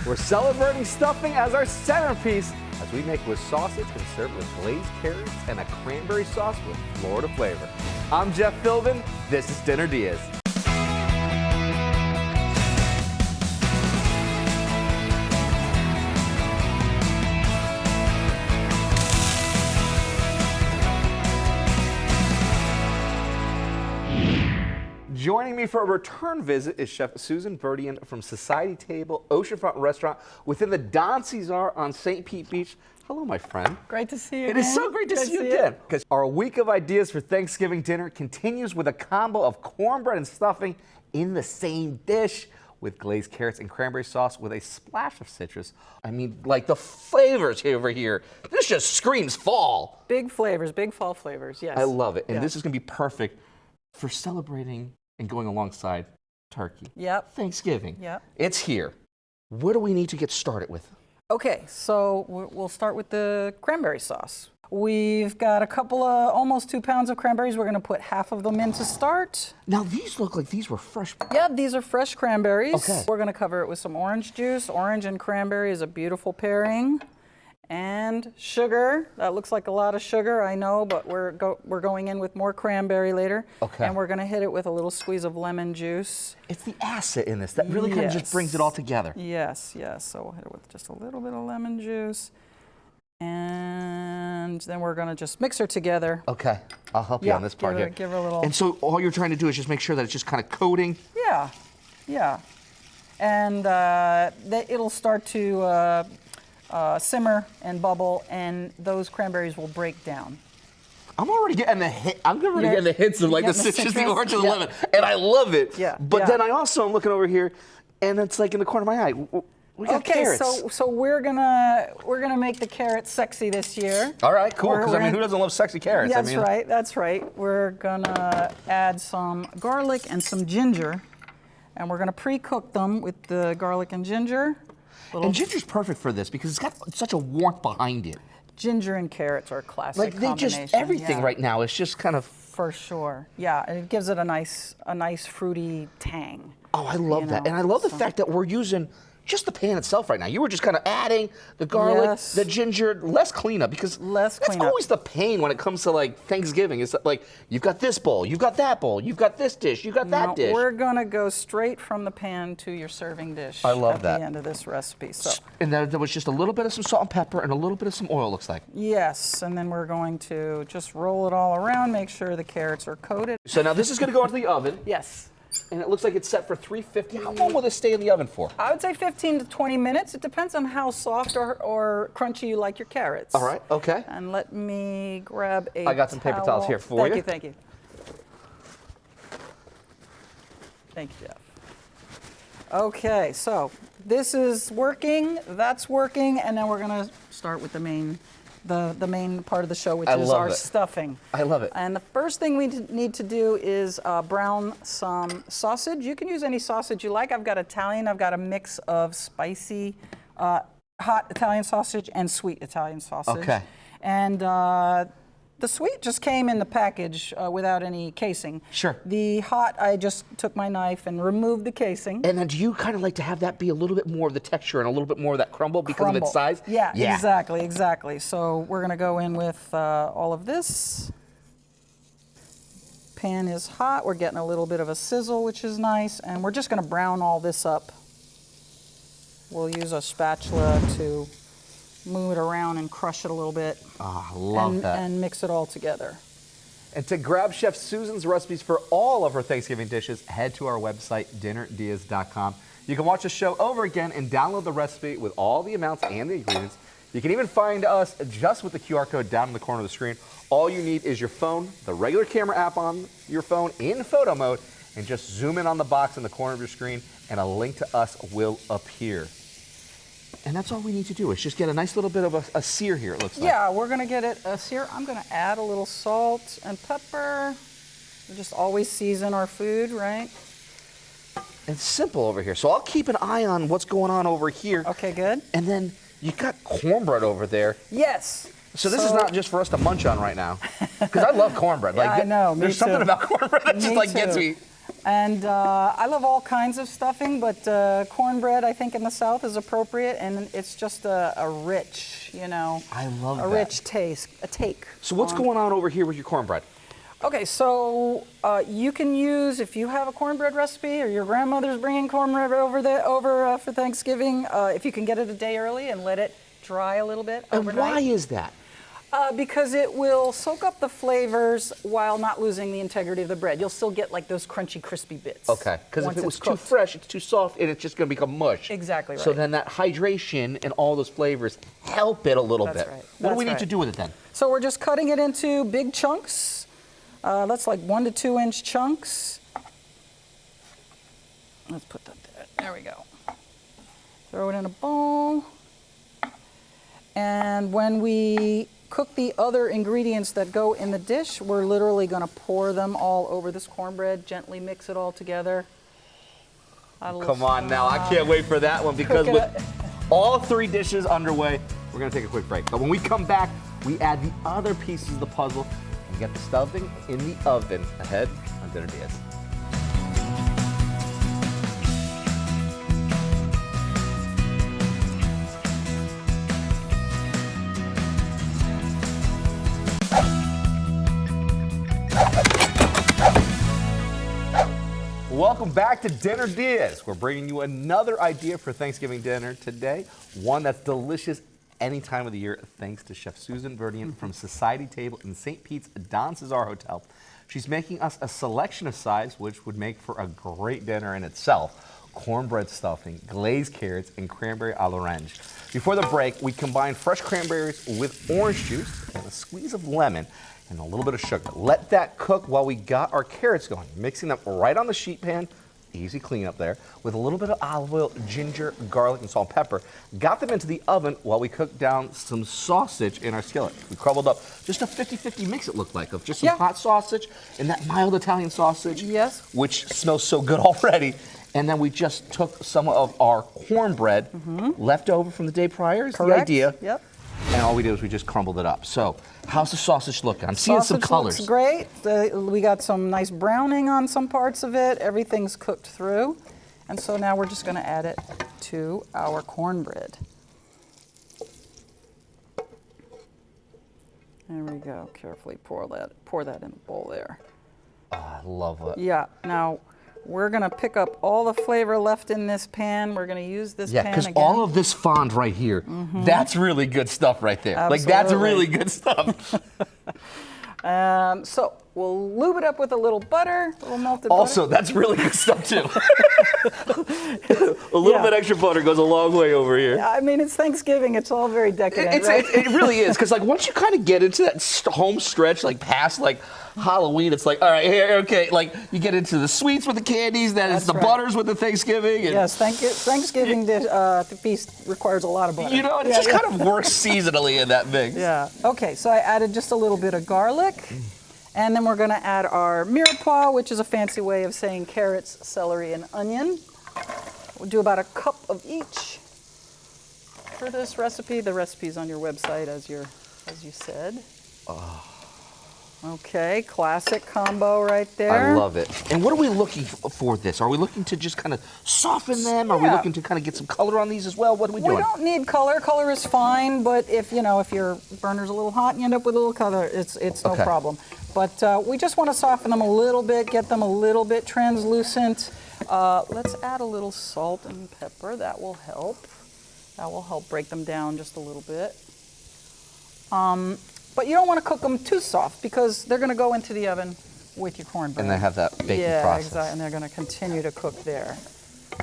We're celebrating stuffing as our centerpiece as we make with sausage and serve with glazed carrots and a cranberry sauce with Florida flavor. I'm Jeff Philbin. This is Dinner DeeAs. Joining me for a return visit is Chef Susan Verdian from Society Table Oceanfront Restaurant within the Don Cesar on St. Pete Beach. Hello, my friend. Great to see you again. It is so great to see you again. Because our week of ideas for Thanksgiving dinner continues with a combo of cornbread and stuffing in the same dish with glazed carrots and cranberry sauce with a splash of citrus. I mean, like the flavors over here. This just screams fall. Big flavors, big fall flavors, yes. I love it. And this is going to be perfect for celebrating and going alongside turkey. Yep. Thanksgiving. Yep. It's here. What do we need to get started with? Okay, so we'll start with the cranberry sauce. We've got a couple of, almost 2 pounds of cranberries. We're gonna put half of them in to start. Now these look like these were fresh. Yeah, these are fresh cranberries. Okay. We're gonna cover it with some orange juice. Orange and cranberry is a beautiful pairing. And sugar. That looks like a lot of sugar, I know, but we're going in with more cranberry later. Okay. And we're gonna hit it with a little squeeze of lemon juice. It's the acid in this that really kind of just brings it all together. Yes, yes. So we'll hit it with just a little bit of lemon juice. And then we're gonna just mix her together. Okay, I'll help you on this part here. Give her a little. And so all you're trying to do is just make sure that it's just kind of coating. Yeah, yeah. And it'll start to simmer and bubble, and those cranberries will break down. I'm already getting the hit. I'm already getting the hits of like the citrus, the orange, and the lemon, and I love it. Yeah. But then I also am looking over here, and it's like in the corner of my eye. We got carrots. So we're gonna make the carrots sexy this year. All right, cool. Because I mean, who doesn't love sexy carrots? That's right. That's right. We're gonna add some garlic and some ginger, and we're gonna pre-cook them with the garlic and ginger. And ginger's perfect for this because it's got such a warmth behind it. Ginger and carrots are a classic like they combination. just everything right now is just kind of for sure. Yeah, and it gives it a nice fruity tang. Oh, I love that. And I love the fact that we're using just the pan itself right now. You were just kind of adding the garlic, the ginger, less cleanup because that's always the pain when it comes to like Thanksgiving. It's like you've got this bowl, you've got that bowl, you've got this dish, you've got that dish. We're gonna go straight from the pan to your serving dish. I love that. At the end of this recipe. So. And there was just a little bit of some salt and pepper and a little bit of some oil, looks like. Yes, and then we're going to just roll it all around, make sure the carrots are coated. So now this is gonna go into the oven. Yes. And it looks like it's set for 350. How long will this stay in the oven for? I would say 15 to 20 minutes. It depends on how soft or crunchy you like your carrots. All right, okay. And let me grab a I got some paper towels here for you. Thank you. Thank you, Jeff. Okay, so this is working, that's working, and then we're gonna start with the main part of the show, which is our stuffing. I love it. And the first thing we need to do is brown some sausage. You can use any sausage you like. I've got Italian. I've got a mix of spicy, hot Italian sausage and sweet Italian sausage. Okay. And the sweet just came in the package without any casing. Sure. The hot, I just took my knife and removed the casing. And then do you kind of like to have that be a little bit more of the texture and a little bit more of that crumble because of its size? Yeah, exactly. So we're gonna go in with all of this. Pan is hot. We're getting a little bit of a sizzle, which is nice. And we're just gonna brown all this up. We'll use a spatula to move it around and crush it a little bit. Ah, I love that. And mix it all together. And to grab Chef Susan's recipes for all of her Thanksgiving dishes, head to our website, dinnerdeas.com. You can watch the show over again and download the recipe with all the amounts and the ingredients. You can even find us just with the QR code down in the corner of the screen. All you need is your phone, the regular camera app on your phone in photo mode, and just zoom in on the box in the corner of your screen, and a link to us will appear. And that's all we need to do is just get a nice little bit of a sear here, it looks like. Yeah, we're gonna get it a sear. I'm gonna add a little salt and pepper. We just always season our food, right? It's simple over here. So I'll keep an eye on what's going on over here. Okay, good. And then you got cornbread over there. Yes. So this is not just for us to munch on right now. Because I love cornbread. Yeah, I know, me There's something too. about cornbread that just like gets me. And I love all kinds of stuffing, but cornbread, I think, in the South is appropriate, and it's just a rich, you know, I love a that. rich taste, a take. So what's going on over here with your cornbread? Okay, so you can use, if you have a cornbread recipe or your grandmother's bringing cornbread over for Thanksgiving, if you can get it a day early and let it dry a little bit overnight. And why is that? Because it will soak up the flavors while not losing the integrity of the bread. You'll still get like those crunchy, crispy bits. Okay, because if once it was it's too cooked. fresh, it's too soft, and it's just going to become mush. Exactly right. So then that hydration and all those flavors help it a little That's bit. right. What do we That's need to right. do with it then? So we're just cutting it into big chunks. That's like 1 to 2 inch chunks. Let's put that there. There we go. Throw it in a bowl. And when we cook the other ingredients that go in the dish, we're literally going to pour them all over this cornbread, gently mix it all together. Come on now, I can't wait for that one because with all 3 dishes underway, we're going to take a quick break. But when we come back, we add the other pieces of the puzzle and get the stuffing in the oven ahead on Dinner DeeAs. Welcome back to Dinner DeeAs. We're bringing you another idea for Thanksgiving dinner today, one that's delicious any time of the year, thanks to Chef Susan Verdian from Society Table in St. Pete's Don Cesar Hotel. She's making us a selection of sides which would make for a great dinner in itself. Cornbread stuffing, glazed carrots, and cranberry à l'orange. Before the break, we combined fresh cranberries with orange juice and a squeeze of lemon and a little bit of sugar. Let that cook while we got our carrots going. Mixing them right on the sheet pan, easy cleanup there, with a little bit of olive oil, ginger, garlic, and salt and pepper. Got them into the oven while we cooked down some sausage in our skillet. We crumbled up just a 50-50 mix, it looked like, of just some hot sausage and that mild Italian sausage, which smells so good already. And then we just took some of our cornbread left over from the day prior, is the idea. Yep. And all we did was we just crumbled it up. So, how's the sausage looking? I'm seeing some colors. Looks great. We got some nice browning on some parts of it. Everything's cooked through. And so now we're just going to add it to our cornbread. There we go. Carefully pour that in the bowl there. Oh, I love it. Yeah. Now, we're going to pick up all the flavor left in this pan. We're going to use this pan again. Yeah, because all of this fond right here, that's really good stuff right there. Absolutely. Like, that's really good stuff. So we'll lube it up with a little butter, a little melted Also, butter. that's really good stuff, too. A little bit extra butter goes a long way over here. I mean, it's Thanksgiving. It's all very decadent, right? It really is, because, like, once you kind of get into that home stretch, like, past, like, Halloween, it's like, all right, here, okay, like, you get into the sweets with the candies, then it's the butters with the Thanksgiving. And, yes, Thanksgiving feast requires a lot of butter. You know, it just kind of works seasonally in that mix. Yeah. Okay, so I added just a little bit of garlic, and then we're going to add our mirepoix, which is a fancy way of saying carrots, celery, and onion. We'll do about a cup of each for this recipe. The recipe's on your website, as you said. Okay, classic combo right there. I love it. And what are we looking for this? Are we looking to just kind of soften them? Are we looking to kind of get some color on these as well? What are we doing? We don't need color. Color is fine, but if your burner's a little hot and you end up with a little color, it's no problem. But we just want to soften them a little bit, get them a little bit translucent. Let's add a little salt and pepper. That will help. That will help break them down just a little bit. But you don't want to cook them too soft because they're going to go into the oven with your cornbread. And they have that baking process. process. Exactly. And they're going to continue to cook there.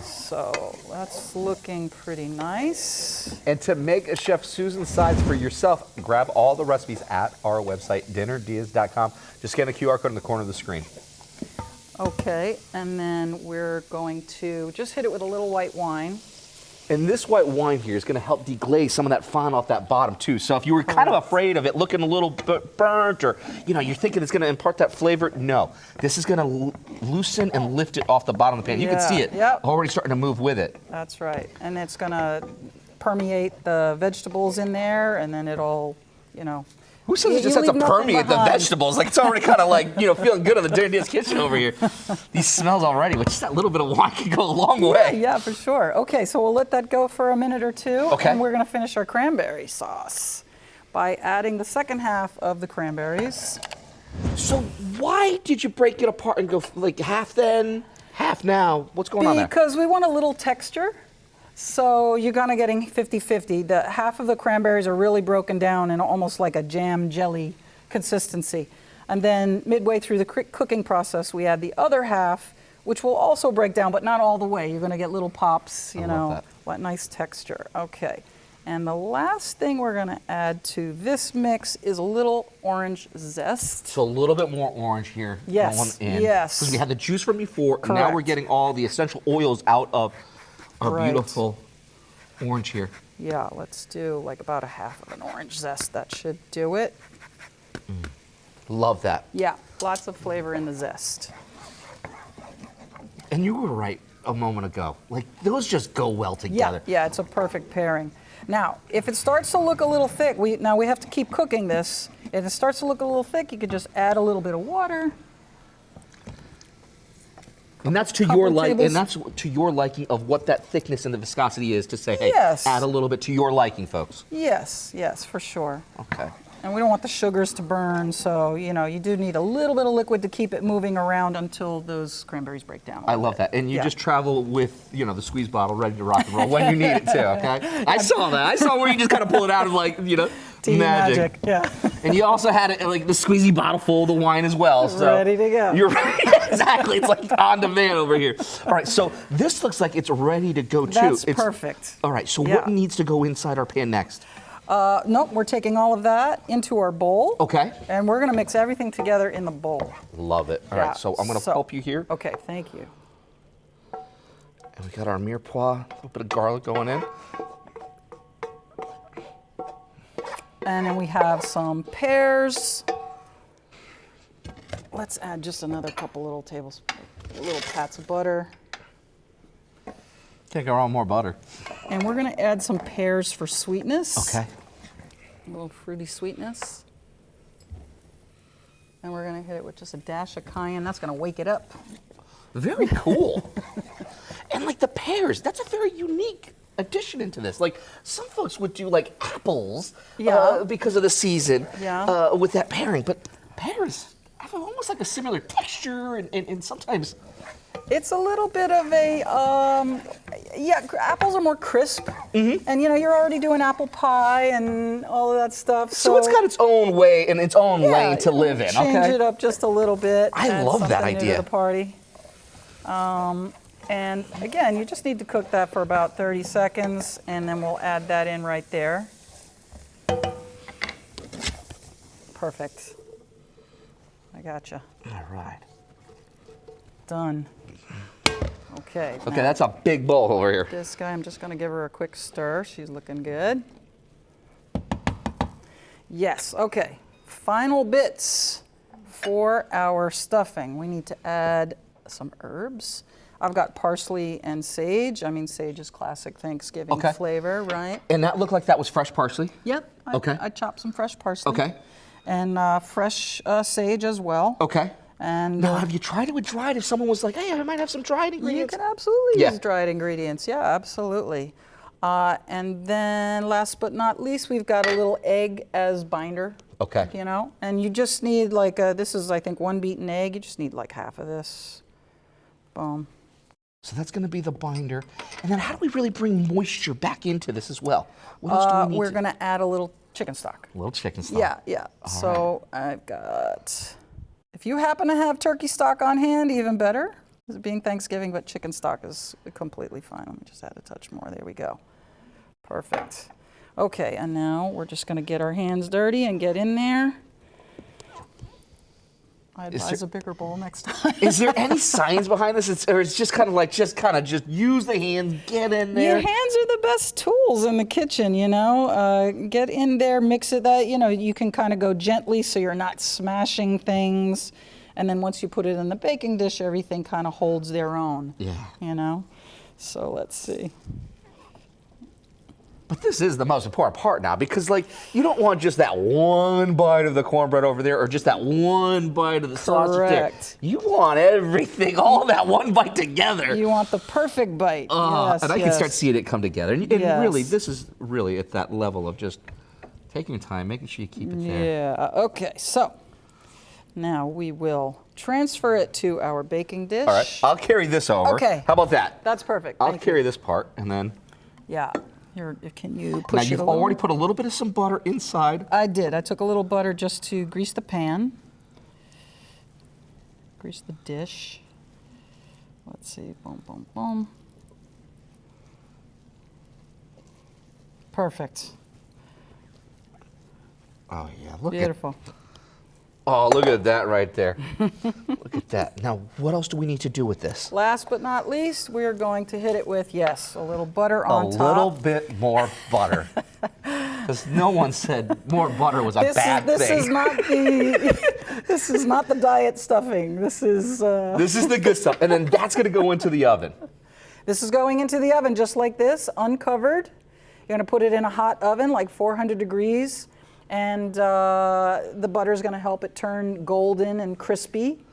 So that's looking pretty nice. And to make Chef Susan sides for yourself, grab all the recipes at our website, dinnerdeas.com. Just scan the QR code in the corner of the screen. Okay, and then we're going to just hit it with a little white wine. And this white wine here is going to help deglaze some of that fond off that bottom too. So if you were kind of afraid of it looking a little bit burnt, or you're thinking it's going to impart that flavor, no. This is going to loosen and lift it off the bottom of the pan. You can see it already starting to move with it. That's right, and it's going to permeate the vegetables in there, and then it'll, Who says it just has to permeate the vegetables? Like it's already kind of like, feeling good in the Dinner Diaz kitchen over here. These smells already, but just that little bit of wine can go a long way. Yeah, for sure. Okay, so we'll let that go for a minute or two. Okay. And we're going to finish our cranberry sauce by adding the second half of the cranberries. So why did you break it apart and go like half then, half now? What's going on there? Because we want a little texture. So you're kind of getting 50-50. The half of the cranberries are really broken down in almost like a jam jelly consistency. And then midway through the cooking process, we add the other half, which will also break down, but not all the way. You're going to get little pops, you know. What nice texture. Okay. And the last thing we're going to add to this mix is a little orange zest. So a little bit more orange here. Yes, going in. yes. Because we had the juice from before, Correct. and now we're getting all the essential oils out of our beautiful orange here. Yeah, let's do like about a half of an orange zest. That should do it. Love that. Yeah, lots of flavor in the zest. And you were right a moment ago. Like, those just go well together. Yeah, it's a perfect pairing. Now, if it starts to look a little thick, we have to keep cooking this. If it starts to look a little thick, you could just add a little bit of water. And that's to your liking of what that thickness and the viscosity is to say, hey, add a little bit to your liking, folks. Yes, for sure. Okay. And we don't want the sugars to burn, so you do need a little bit of liquid to keep it moving around until those cranberries break down. I love that. And you just travel with, the squeeze bottle ready to rock and roll when you need it too, okay? I saw that. I saw where you just kind of pull it out of like, Tea magic. Yeah. And you also had it like the squeezy bottle full of the wine as well. So ready to go. You're ready. Exactly. It's like on demand over here. All right, so this looks like it's ready to go too. That's perfect. All right, so what needs to go inside our pan next? Nope, we're taking all of that into our bowl. Okay. And we're going to mix everything together in the bowl. Love it. All right, so I'm going to help you here. Okay, thank you. And we got our mirepoix, a little bit of garlic going in. And then we have some pears. Let's add just another couple little little pats of butter. Can't go wrong with more butter. And we're going to add some pears for sweetness. Okay. A little fruity sweetness. And we're going to hit it with just a dash of cayenne. That's going to wake it up. Very cool. And like the pears, that's a very unique addition into this. Like some folks would do like apples because of the season with that pairing. But pears have almost like a similar texture and sometimes... It's a little bit of a, apples are more crisp. Mm-hmm. And you're already doing apple pie and all of that stuff. So it's got its own way and its own lane to live in, okay? Change it up just a little bit. I love that idea. To the party. And again, you just need to cook that for about 30 seconds and then we'll add that in right there. Perfect. I gotcha. All right. Done. Okay. Okay, that's a big bowl over here. This guy, I'm just going to give her a quick stir. She's looking good. Yes, okay. Final bits for our stuffing. We need to add some herbs. I've got parsley and sage. I mean, sage is classic Thanksgiving flavor, right? And that looked like that was fresh parsley? Yep. I chopped some fresh parsley. Okay. And fresh sage as well. Okay. And now, have you tried it with dried? If someone was like, hey, I might have some dried ingredients. You can absolutely use dried ingredients. Yeah, absolutely. And then last but not least, we've got a little egg as binder. Okay. And you just need like, this is I think 1 beaten egg. You just need like half of this. Boom. So that's going to be the binder. And then how do we really bring moisture back into this as well? What else do we need? We're going to add a little chicken stock. A little chicken stock. Yeah. So I've got... If you happen to have turkey stock on hand, even better. It being Thanksgiving, but chicken stock is completely fine. Let me just add a touch more. There we go. Perfect. Okay, and now we're just going to get our hands dirty and get in there. I advise a bigger bowl next time. Is there any science behind this? Or it's just kind of like, just use the hands, get in there? Your hands are the best tools in the kitchen, Get in there, mix it. You can kind of go gently so you're not smashing things. And then once you put it in the baking dish, everything kind of holds their own. Yeah. So let's see. But this is the most important part now because, like, you don't want just that one bite of the cornbread over there or just that one bite of the sausage there. You want everything, all that one bite together. You want the perfect bite. Yes, and I can start seeing it come together. And Yes. really, this is really at that level of just taking your time, making sure you keep it there. Yeah, okay, so now we will transfer it to our baking dish. All right, I'll carry this over. Okay. How about that? That's perfect. I'll Thank carry you. this part and then. Yeah. Here, can you Now push it you've a little? already put a little bit of some butter inside. I did. I took a little butter just to grease the pan. Grease the dish. Let's see. Boom, boom, boom. Perfect. Oh yeah, look Beautiful. look at that right there. Look at that. Now, what else do we need to do with this? Last but not least, we are going to hit it with, yes, a little butter on top. A little bit more butter. Because no one said more butter was a bad thing. This is not the diet stuffing. This is the good stuff. And then that's going to go into the oven. This is going into the oven just like this, uncovered. You're going to put it in a hot oven, like 400 degrees. And the butter is going to help it turn golden and crispy.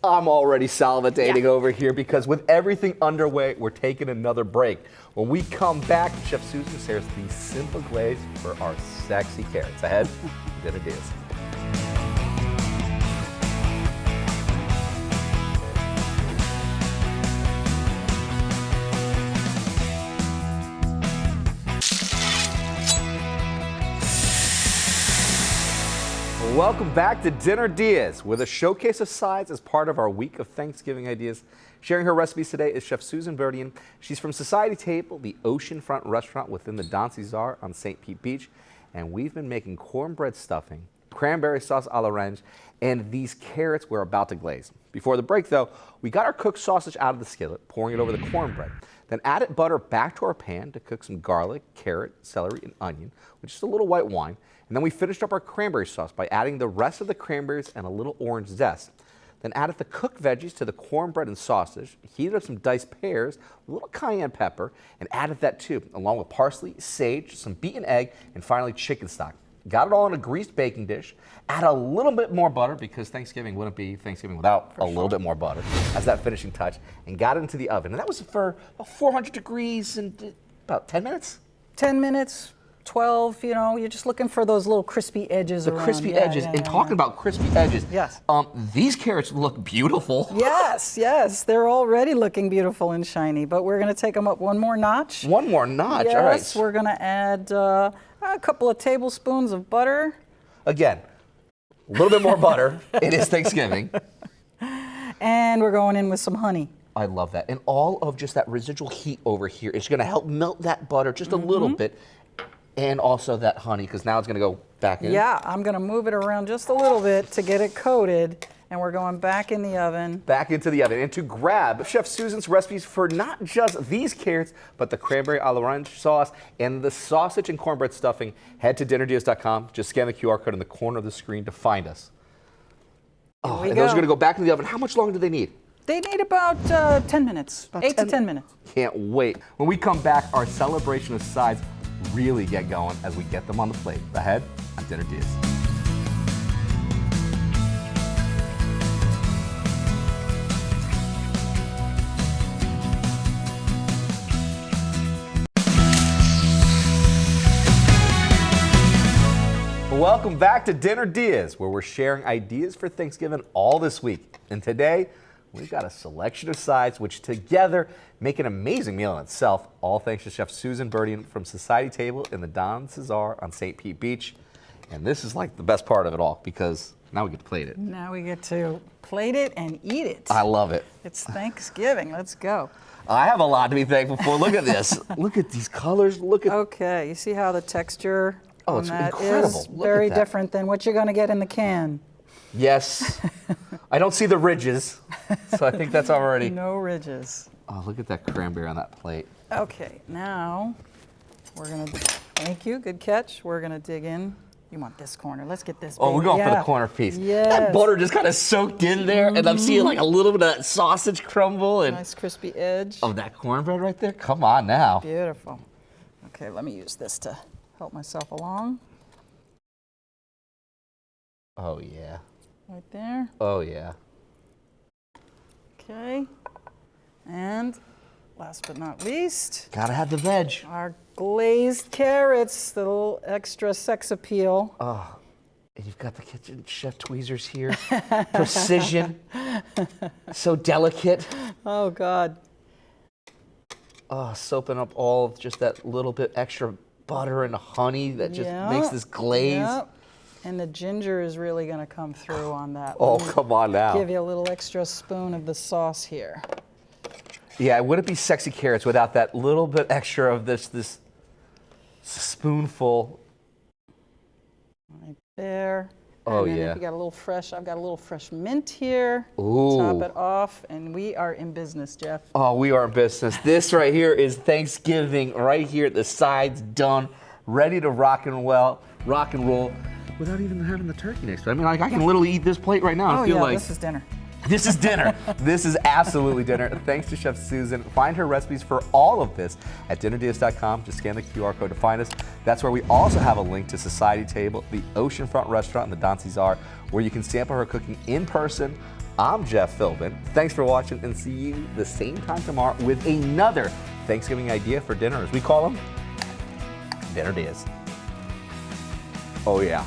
I'm already salivating over here because with everything underway, we're taking another break. When we come back, Chef Susan shares the simple glaze for our sexy carrots. Ahead, Dinner Diaz. Welcome back to Dinner Diaz with a showcase of sides as part of our week of Thanksgiving ideas. Sharing her recipes today is Chef Susan Berdian. She's from Society Table, the oceanfront restaurant within the Don Cesar on St. Pete Beach. And we've been making cornbread stuffing, cranberry sauce a l'orange, and these carrots we're about to glaze. Before the break, though, we got our cooked sausage out of the skillet, pouring it over the cornbread. Then added butter back to our pan to cook some garlic, carrot, celery, and onion with just a little white wine. And then we finished up our cranberry sauce by adding the rest of the cranberries and a little orange zest. Then added the cooked veggies to the cornbread and sausage, heated up some diced pears, a little cayenne pepper, and added that too, along with parsley, sage, some beaten egg, and finally chicken stock. Got it all in a greased baking dish. Add a little bit more butter because Thanksgiving wouldn't be Thanksgiving without a little bit more butter as that finishing touch, and got it into the oven. And that was for about 400 degrees and about 10 minutes? 10 minutes. 12, you know, you're just looking for those little crispy edges around. The crispy edges. And talking about crispy edges, yes. These carrots look beautiful. Yes, yes, they're already looking beautiful and shiny, but we're going to take them up one more notch. One more notch, yes, all right. We're going to add a couple of tablespoons of butter. Again, a little bit more butter. It is Thanksgiving. And we're going in with some honey. I love that. And all of just that residual heat over here is going to help melt that butter just a little bit. And also that honey, because now it's going to go back in. Yeah, I'm going to move it around just a little bit to get it coated, and we're going back in the oven. Back into the oven. And to grab Chef Susan's recipes for not just these carrots, but the cranberry a l'orange sauce and the sausage and cornbread stuffing, head to dinnerdiaz.com. Just scan the QR code in the corner of the screen to find us. Oh, and those are going to go back in the oven. How much longer do they need? They need about 10 minutes, 8 to 10 minutes. Can't wait. When we come back, our celebration of sides really get going as we get them on the plate. Ahead on Dinner Diaz. Welcome back to Dinner Diaz, where we're sharing ideas for Thanksgiving all this week. And today, we've got a selection of sides which together make an amazing meal in itself, all thanks to Chef Susan Berdian from Society Table in the Don Cesar on St. Pete Beach. And this is like the best part of it all because now we get to plate it. Now we get to plate it and eat it. I love it. It's Thanksgiving. Let's go. I have a lot to be thankful for. Look at this. Look at these colors. Look at. Okay, you see how the texture Oh, on it's that incredible. is Look very at that. different than what you're going to get in the can. Yes. I don't see the ridges, so I think that's already. No ridges. Oh, look at that cranberry on that plate. Okay, now we're going to, thank you, good catch. We're going to dig in. You want this corner. Let's get this. Oh, baby. we're going for Yeah. the corner piece. Yes. That butter just kind of soaked in there, and I'm seeing like a little bit of that sausage crumble and Nice crispy edge. of that cornbread right there. Come on now. Beautiful. Okay, let me use this to help myself along. Oh, yeah. Right there. Oh, yeah. Okay. And last but not least, Gotta have the veg. our glazed carrots, the little extra sex appeal. Oh, and you've got the kitchen chef tweezers here. Precision. So delicate. Oh, God. Oh, soaping up all of just that little bit extra butter and honey that just makes this glaze. Yep. And the ginger is really going to come through on that. Oh, Let me come on now. give you a little extra spoon of the sauce here. Yeah, it wouldn't be sexy carrots without that little bit extra of this spoonful. Right there. Oh, and then yeah. if you got a little fresh, I've got a little fresh mint here. Ooh. Top it off, and we are in business, Jeff. Oh, we are in business. This right here is Thanksgiving right here. The sides done, ready to rock and roll without even having the turkey next to it. I mean, like I can literally eat this plate right now. Oh, I feel yeah, like this is dinner. this is dinner. This is absolutely dinner. Thanks to Chef Susan. Find her recipes for all of this at dinnerDeeAs.com. Just scan the QR code to find us. That's where we also have a link to Society Table, the Oceanfront Restaurant, and the Don Cesar, where you can sample her cooking in person. I'm Jeff Philbin. Thanks for watching, and see you the same time tomorrow with another Thanksgiving idea for dinner, as we call them, Dinner Deas. Oh yeah.